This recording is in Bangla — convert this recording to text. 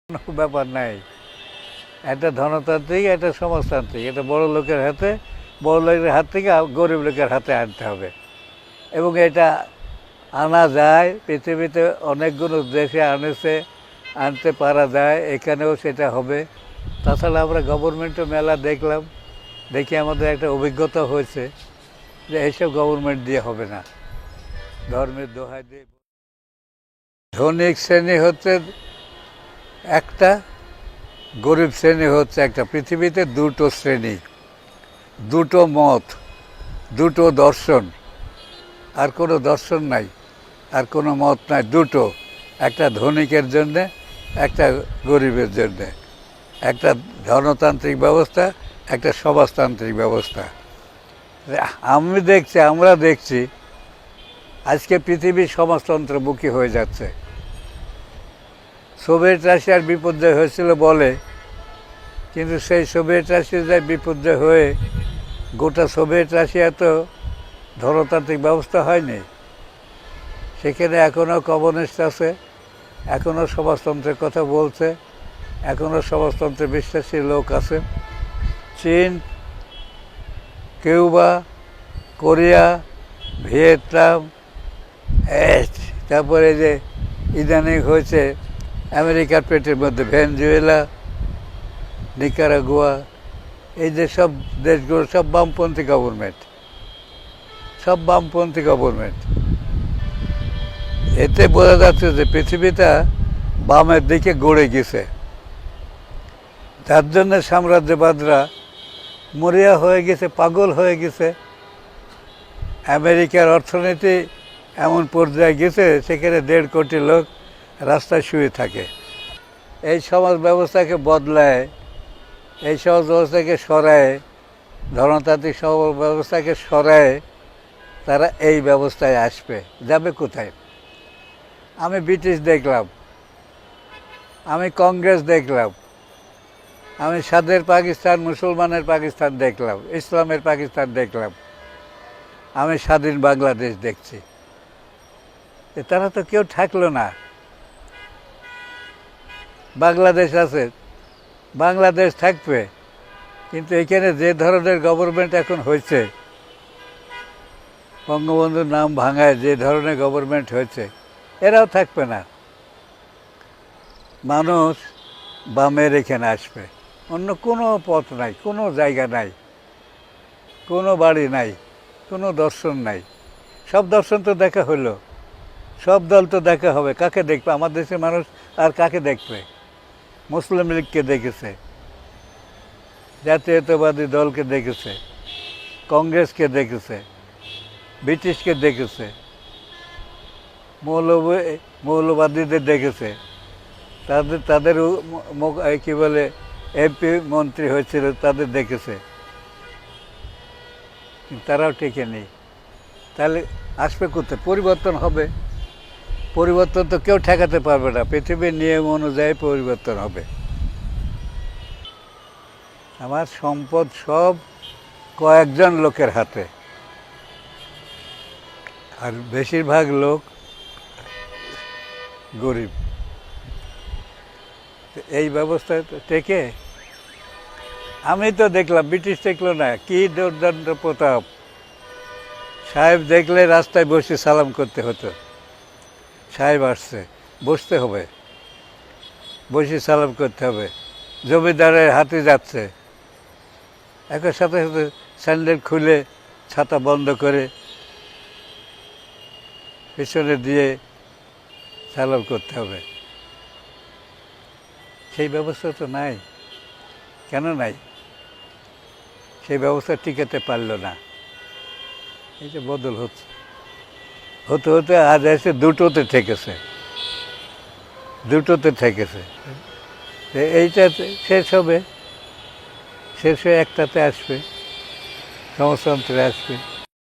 কোনো ব্যাপার নাই। একটা ধনতান্ত্রিক, একটা সমাজতান্ত্রিক, এটা বড় লোকের হাতে, বড় লোকের হাত থেকে গরিব লোকের হাতে আনতে হবে। এবং এটা আনা যায়, পৃথিবীতে অনেকগুলো দেশে আনতে পারা যায়, এখানেও সেটা হবে। তাছাড়া আমরা গভর্নমেন্টও মেলা দেখলাম, দেখে আমাদের একটা অভিজ্ঞতা হয়েছে যে এইসব গভর্নমেন্ট দিয়ে হবে না। ধর্মের দোহাই দিয়ে ধনিক শ্রেণী হচ্ছে একটা, গরিব শ্রেণী হচ্ছে একটা। পৃথিবীতে দুটো শ্রেণী, দুটো মত, দুটো দর্শন, আর কোনো দর্শন নাই, আর কোনো মত নাই। দুটো, একটা ধনিকের জন্যে, একটা গরিবের জন্যে। একটা ধনতান্ত্রিক ব্যবস্থা, একটা সমাজতান্ত্রিক ব্যবস্থা। আমরা দেখছি আজকে পৃথিবী সমাজতন্ত্রমুখী হয়ে যাচ্ছে। সোভিয়েত রাশিয়ার বিপর্যয় হয়েছিল বলে, কিন্তু সেই সোভিয়েত রাশিয়ার বিপর্যয় হয়ে গোটা সোভিয়েত রাশিয়া তো ধনতান্ত্রিক ব্যবস্থা হয়নি। সেখানে এখনও কমিউনিস্ট আছে, এখনও সমাজতন্ত্রের কথা বলছে, এখনও সমাজতন্ত্রে বিশ্বাসী লোক আছে। চীন, কিউবা, কোরিয়া, ভিয়েতনাম, তারপরে যে ইদানিং হয়েছে আমেরিকার পেটের মধ্যে ভেনেজুয়েলা, নিকারাগুয়া, এই যে সব দেশগুলো সব বামপন্থী গভর্নমেন্ট, সব বামপন্থী গভর্নমেন্ট। এতে বোঝা যাচ্ছে যে পৃথিবীটা বামের দিকে গড়ে গেছে। তার জন্য সাম্রাজ্যবাদরা মরিয়া হয়ে গেছে, পাগল হয়ে গেছে। আমেরিকার অর্থনীতি এমন পর্যায়ে গেছে, সেখানে 1.5 কোটি লোক রাস্তায় শুয়ে থাকে। এই সমাজ ব্যবস্থাকে বদলায়, এই সমাজ ব্যবস্থাকে সরায়, ধনতান্ত্রিক সমাজ ব্যবস্থাকে সরায় তারা এই ব্যবস্থায় আসবে। যাবে কোথায়? আমি ব্রিটিশ দেখলাম, আমি কংগ্রেস দেখলাম, আমি স্বাধীন পাকিস্তান, মুসলমানের পাকিস্তান দেখলাম, ইসলামের পাকিস্তান দেখলাম, আমি স্বাধীন বাংলাদেশ দেখছি। তারা তো কেউ থাকলো না। বাংলাদেশ আছে, বাংলাদেশ থাকবে, কিন্তু এখানে যে ধরনের গভর্নমেন্ট এখন হয়েছে, বঙ্গবন্ধুর নাম ভাঙায় যে ধরনের গভর্নমেন্ট হয়েছে, এরাও থাকবে না। মানুষ বামের এখানে আসবে, অন্য কোনো পথ নাই, কোনো জায়গা নাই, কোনো বাড়ি নাই, কোনো দর্শন নাই। সব দর্শন তো দেখা হলো, সব দল তো দেখা হবে। কাকে দেখবে? আমার দেশের মানুষ আর কাকে দেখবে? মুসলিম লীগকে দেখেছে, জাতীয়তাবাদী দলকে দেখেছে, কংগ্রেসকে দেখেছে, ব্রিটিশকে দেখেছে, মৌলবাদীদের দেখেছে। তাদের কী বলে এমপি মন্ত্রী হয়েছিল, তাদের দেখেছে, তারাও টিকে নেই। তাহলে আসবে কোথায়? পরিবর্তন হবে। পরিবর্তন তো কেউ ঠেকাতে পারবে না, পৃথিবীর নিয়ম অনুযায়ী পরিবর্তন হবে। আমার সম্পদ সব কয়েকজন লোকের হাতে, আর বেশিরভাগ লোক গরিব। এই ব্যবস্থা টেকে? আমি তো দেখলাম, ব্রিটিশ দেখলো না, কি দুর্দান্ত প্রতাপ। সাহেব দেখলে রাস্তায় বসে সালাম করতে হতো। সাহেব আসছে, বসতে হবে, বসে সালাম করতে হবে। জমিদারের হাতে যাচ্ছে, একই সাথে সাথে স্যান্ডেল খুলে ছাতা বন্ধ করে পেছনে দিয়ে সালাম করতে হবে। সেই ব্যবস্থা তো নাই। কেন নাই? সেই ব্যবস্থা টিকাতে পারল না। এই যে বদল হচ্ছে, হতে হতে আজ এসে দুটোতে ঠেকেছে, দুটোতে ঠেকেছে। এইটা শেষ হবে, শেষ হয়ে একটাতে আসবে, সমাজতন্ত্রে আসবে।